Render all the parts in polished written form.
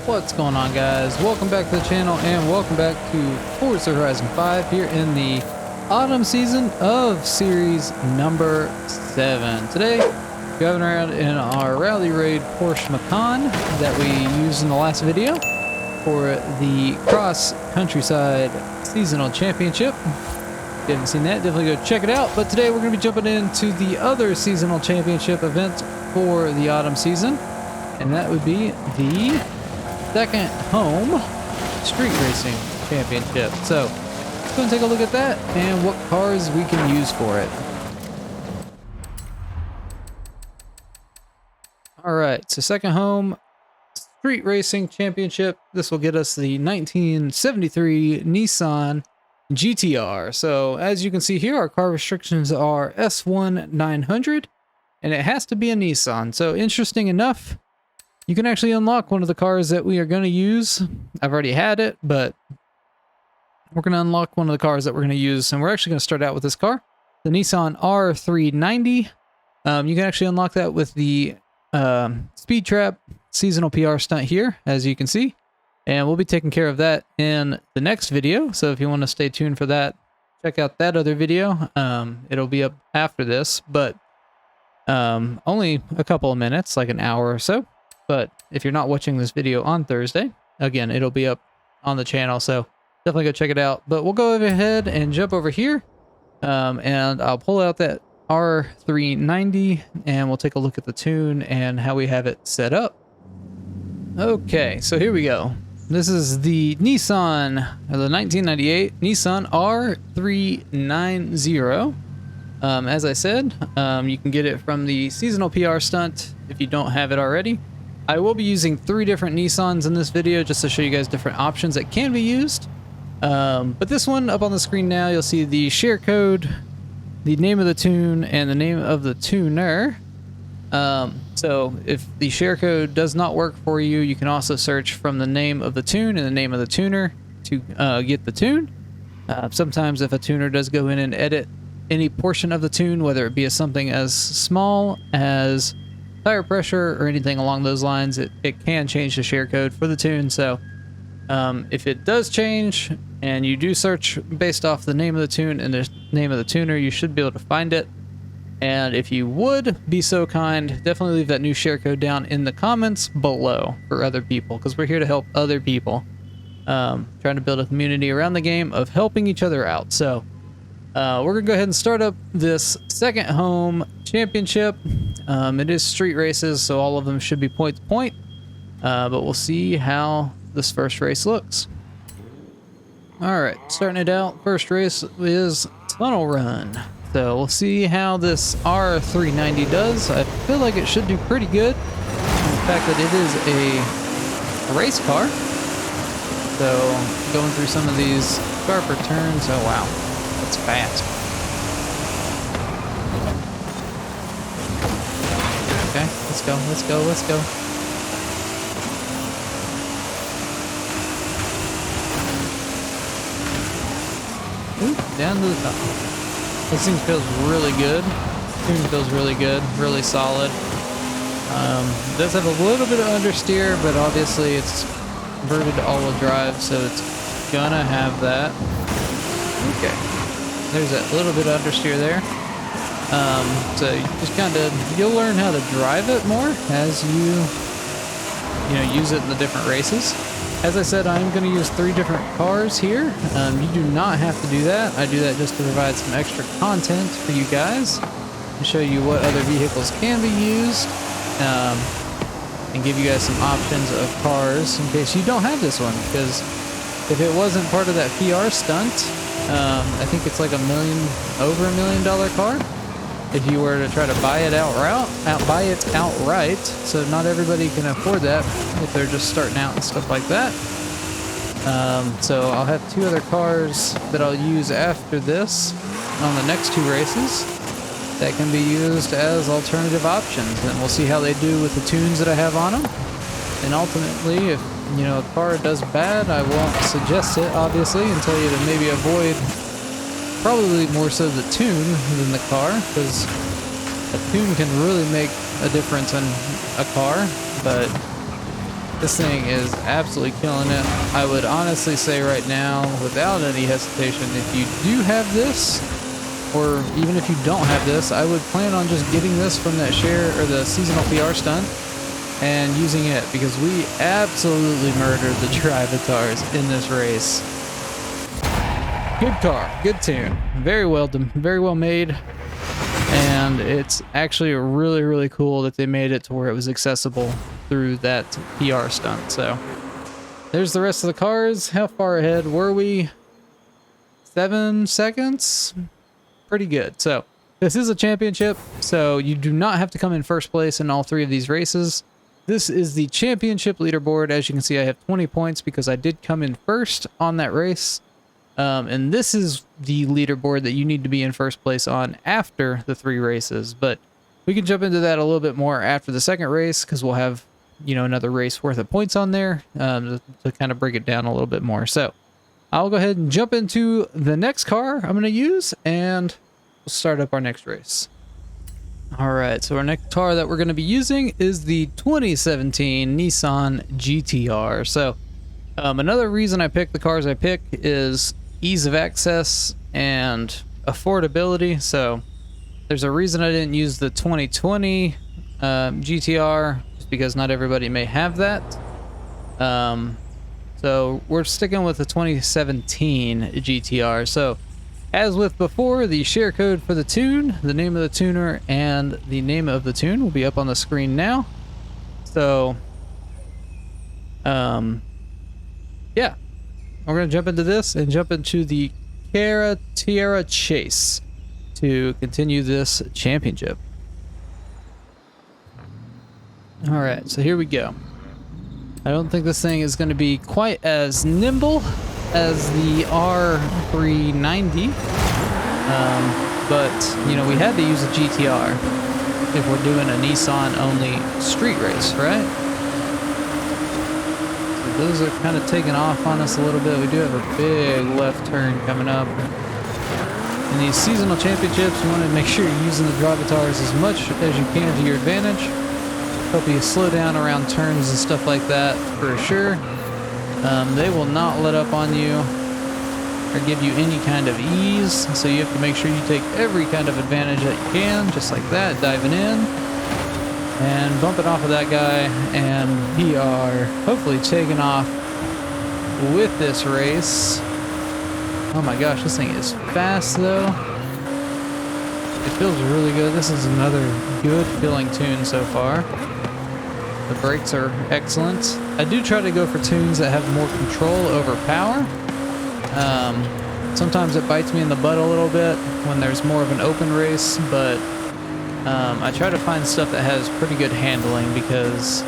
What's going on, guys? Welcome back to the channel and welcome back to Forza Horizon 5 here in the autumn season of series number 7. Today, driving around in our Rally Raid Porsche Macan that we used in the last video for the Cross Countryside Seasonal Championship. If you haven't seen that, definitely go check it out. But today we're going to be jumping into the other seasonal championship event for the autumn season, and that would be the second home street racing championship. So let's go and take a look at that and what cars we can use for it. All right, so second home street racing championship. This will get us the 1973 Nissan GTR. So as you can see here, our car restrictions are S1 900 and it has to be a Nissan. So interesting enough, you can actually unlock one of the cars that we are going to use. I've already had it, but we're going to unlock one of the cars that we're going to use. And we're actually going to start out with this car, the Nissan R390. You can actually unlock that with the Speed Trap Seasonal PR Stunt here, as you can see. And we'll be taking care of that in the next video. So if you want to stay tuned for that, check out that other video. It'll be up after this, but only a couple of minutes, like an hour or so. But if you're not watching this video on Thursday, again, it'll be up on the channel, so definitely go check it out. But we'll go ahead and jump over here, and I'll pull out that R390, and we'll take a look at the tune and how we have it set up. Okay, so here we go. This is the Nissan, the 1998 Nissan R390. As I said, you can get it from the Seasonal PR Stunt if you don't have it already. I will be using 3 different Nissans in this video just to show you guys different options that can be used. But this one up on the screen now, you'll see the share code, the name of the tune, and the name of the tuner. So if the share code does not work for you, you can also search from the name of the tune and the name of the tuner to get the tune. Sometimes if a tuner does go in and edit any portion of the tune, whether it be something as small as tire pressure or anything along those lines, it can change the share code for the tune. So if it does change and you do search based off the name of the tune and the name of the tuner, you should be able to find it. And if you would be so kind, definitely leave that new share code down in the comments below for other people, because we're here to help other people, trying to build a community around the game of helping each other out. So we're gonna go ahead and start up this second home championship. It is street races, so all of them should be point to point, but we'll see how this first race looks. All right, starting it out, first race is Tunnel Run. So we'll see how this R390 does. I feel like it should do pretty good, in the fact that it is a race car. So going through some of these sharper turns, oh wow, that's fast. Okay, let's go, let's go, let's go. Ooh, down to the top. This thing feels really good. Tune feels really good, really solid. It does have a little bit of understeer, but obviously it's converted to all-wheel drive, so it's gonna have that. Okay, there's that little bit of understeer there. So you just you'll learn how to drive it more as you use it in the different races. As I said, I'm going to use 3 different cars here. You do not have to do that. I do that just to provide some extra content for you guys and show you what other vehicles can be used, and give you guys some options of cars in case you don't have this one. Because if it wasn't part of that PR stunt, I think it's like over $1 million car. If you were to try to buy it outright, so not everybody can afford that if they're just starting out and stuff like that. So I'll have 2 other cars that I'll use after this on the next 2 races that can be used as alternative options, and we'll see how they do with the tunes that I have on them. And ultimately, if a car does bad, I won't suggest it, obviously, and tell you to maybe avoid probably more so the tune than the car, because a tune can really make a difference in a car, but This thing is absolutely killing it. I would honestly say right now, without any hesitation, if you do have this, or even if you don't have this, I would plan on just getting this from that share or the seasonal PR stunt and using it, because we absolutely murdered the Drivatars in this race. Good car, good tune, very well made, and it's actually really, really cool that they made it to where it was accessible through that PR stunt. So there's the rest of the cars. How far ahead were we? 7 seconds? Pretty good. So this is a championship, so you do not have to come in first place in all 3 of these races. This is the championship leaderboard. As you can see, I have 20 points because I did come in first on that race. And this is the leaderboard that you need to be in first place on after the 3 races. But we can jump into that a little bit more after the second race, because we'll have, you know, another race worth of points on there to kind of break it down a little bit more. So I'll go ahead and jump into the next car I'm going to use, and we'll start up our next race. All right, so our next car that we're going to be using is the 2017 Nissan GTR. So another reason I picked the cars I pick is ease of access and affordability. So there's a reason I didn't use the 2020 GTR, just because not everybody may have that. So we're sticking with the 2017 GTR. So as with before, the share code for the tune, the name of the tuner, and the name of the tune will be up on the screen now. So, yeah, we're going to jump into this and jump into the Carretera Chase to continue this championship. All right, so here we go. I don't think this thing is going to be quite as nimble as the R390, but you know, we had to use a GTR if we're doing a Nissan only street race, right? So those are kind of taking off on us a little bit. We do have a big left turn coming up. In these seasonal championships, you want to make sure you're using the Drivatars as much as you can to your advantage. Help you slow down around turns and stuff like that for sure. They will not let up on you or give you any kind of ease, so you have to make sure you take every kind of advantage that you can, just like that, diving in and bumping off of that guy, and we are hopefully taking off with this race. Oh my gosh, this thing is fast though. It feels really good. This is another good feeling tune so far. The brakes are excellent. I do try to go for tunes that have more control over power. Sometimes it bites me in the butt a little bit when there's more of an open race, but I try to find stuff that has pretty good handling, because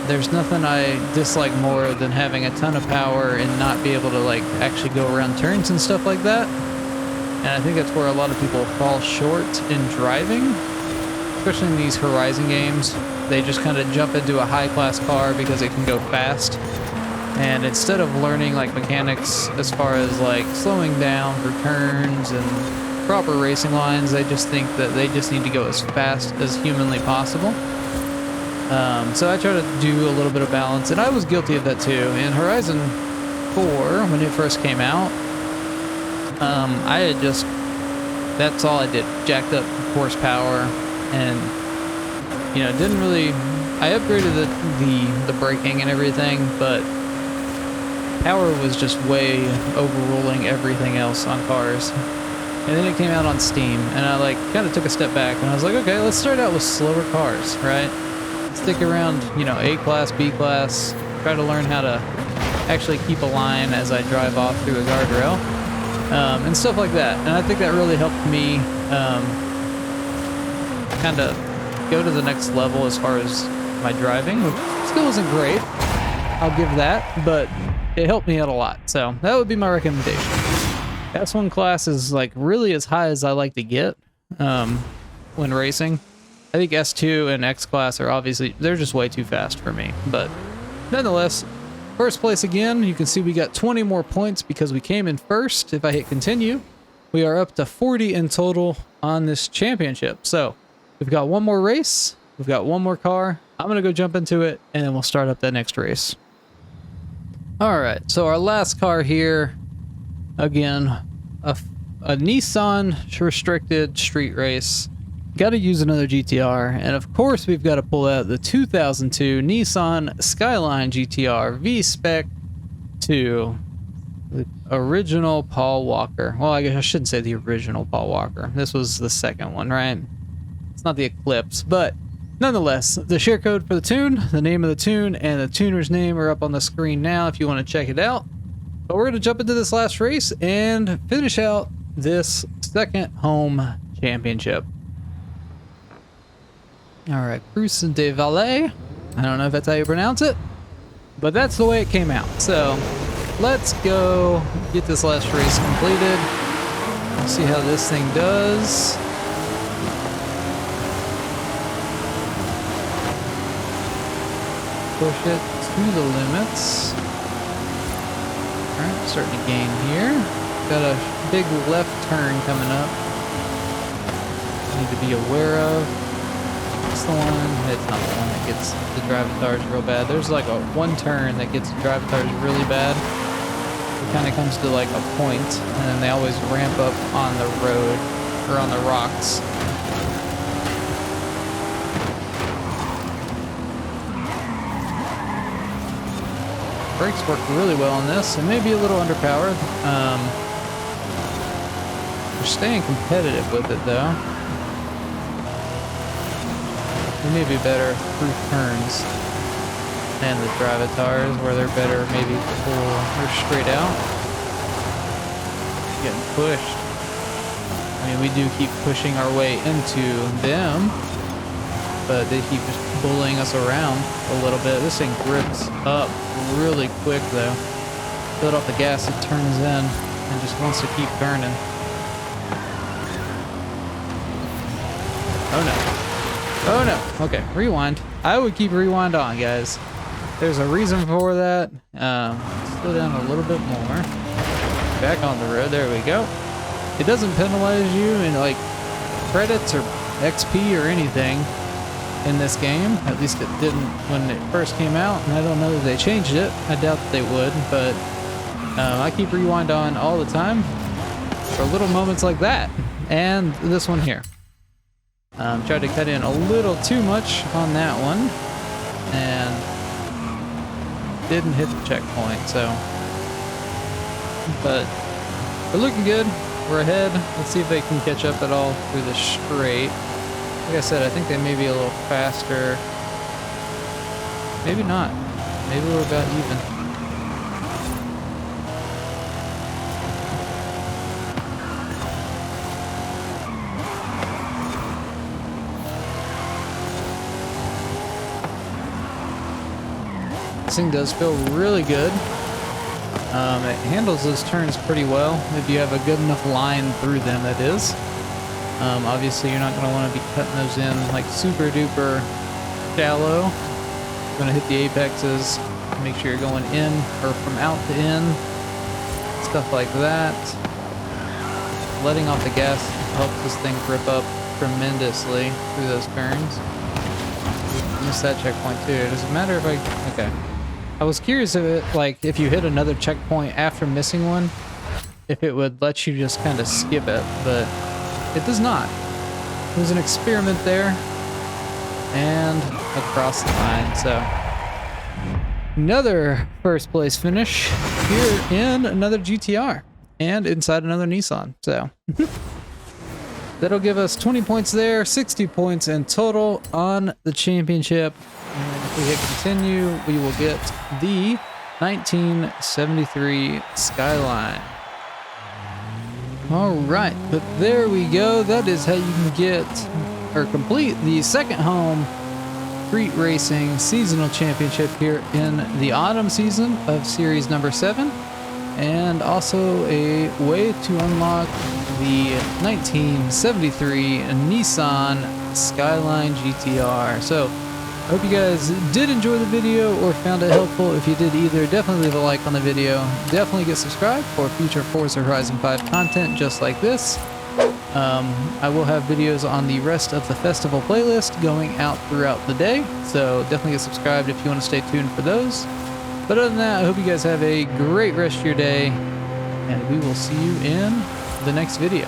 there's nothing I dislike more than having a ton of power and not be able to like actually go around turns and stuff like that. And I think that's where a lot of people fall short in driving, especially in these Horizon games. They just kind of jump into a high-class car because it can go fast, and instead of learning like mechanics as far as like slowing down for turns and proper racing lines, they just think that they just need to go as fast as humanly possible. So I try to do a little bit of balance, and I was guilty of that too. In Horizon 4, when it first came out, I had just, that's all I did, jacked up horsepower, and you know, didn't really, I upgraded the braking and everything, but power was just way overruling everything else on cars. And then it came out on Steam, and I like kind of took a step back, and I was like, okay, let's start out with slower cars, right? Stick around, you know, A class, B class, try to learn how to actually keep a line as I drive off through a guardrail, and stuff like that. And I think that really helped me kind of go to the next level as far as my driving, which still isn't great, I'll give that, but it helped me out a lot. So that would be my recommendation. S1 class is like really as high as I like to get when racing. I think S2 and X class are obviously, they're just way too fast for me, but nonetheless, first place again. You can see we got 20 more points because we came in first. If I hit continue, we are up to 40 in total on this championship. So we've got one more race. We've got one more car. I'm going to go jump into it, and then we'll start up that next race. All right, so our last car here, again, a Nissan restricted street race. Got to use another GTR, and of course we've got to pull out the 2002 Nissan Skyline GTR V-Spec 2. The original Paul Walker. Well, I guess I shouldn't say the original Paul Walker. This was the second one, right? It's not the Eclipse, but nonetheless, the share code for the tune, the name of the tune, and the tuner's name are up on the screen now if you want to check it out. But we're going to jump into this last race and finish out this second home championship. All right, Cruz de Valle. I don't know if that's how you pronounce it, but that's the way it came out. So let's go get this last race completed. Let's see how this thing does. Push it to the limits. All right, starting to gain here. Got a big left turn coming up. Need to be aware of. It's the one. It's not the one that gets the drivatars real bad. There's like a one turn that gets the drivatars really bad. It kind of comes to like a point, and then they always ramp up on the road or on the rocks. Brakes work really well on this. It may be a little underpowered. We're staying competitive with it though. We may be better through turns than the drivatars, where they're better maybe full or straight out. Getting pushed. I mean, we do keep pushing our way into them, but they keep just bullying us around a little bit. This thing grips up really quick though. Build off the gas, it turns in and just wants to keep turning. Oh no. Oh no. Okay, rewind. I would keep rewind on, guys. There's a reason for that. Slow down a little bit more. Back on the road. There we go. It doesn't penalize you in like credits or XP or anything in this game. At least it didn't when it first came out, and I don't know that they changed it. I doubt that they would, but I keep rewind on all the time for little moments like that. And this one here. Tried to cut in a little too much on that one and didn't hit the checkpoint, so. But we're looking good. We're ahead. Let's see if they can catch up at all through the straight. Like I said, I think they may be a little faster. Maybe not. Maybe we're about even. This thing does feel really good. It handles those turns pretty well if you have a good enough line through them, that is. Obviously, you're not going to want to be cutting those in like super duper shallow. You're going to hit the apexes, make sure you're going in or from out to in, stuff like that. Letting off the gas helps this thing grip up tremendously through those turns. Missed that checkpoint too. Does it matter if I... Okay. I was curious if it, like, if you hit another checkpoint after missing one, if it would let you just kind of skip it, but it does not. It was an experiment there, and across the line, so. Another first place finish here in another GTR, and inside another Nissan, so. That'll give us 20 points there, 60 points in total on the championship. And if we hit continue, we will get the 1973 Skyline. All right, but there we go. That is how you can get or complete the second home street racing seasonal championship here in the autumn season of series number 7. And also a way to unlock the 1973 Nissan Skyline GTR. So I hope you guys did enjoy the video or found it helpful. If you did either, definitely leave a like on the video. Definitely get subscribed for future Forza Horizon 5 content just like this. I will have videos on the rest of the festival playlist going out throughout the day, so definitely get subscribed if you want to stay tuned for those. But other than that, I hope you guys have a great rest of your day, and we will see you in the next video.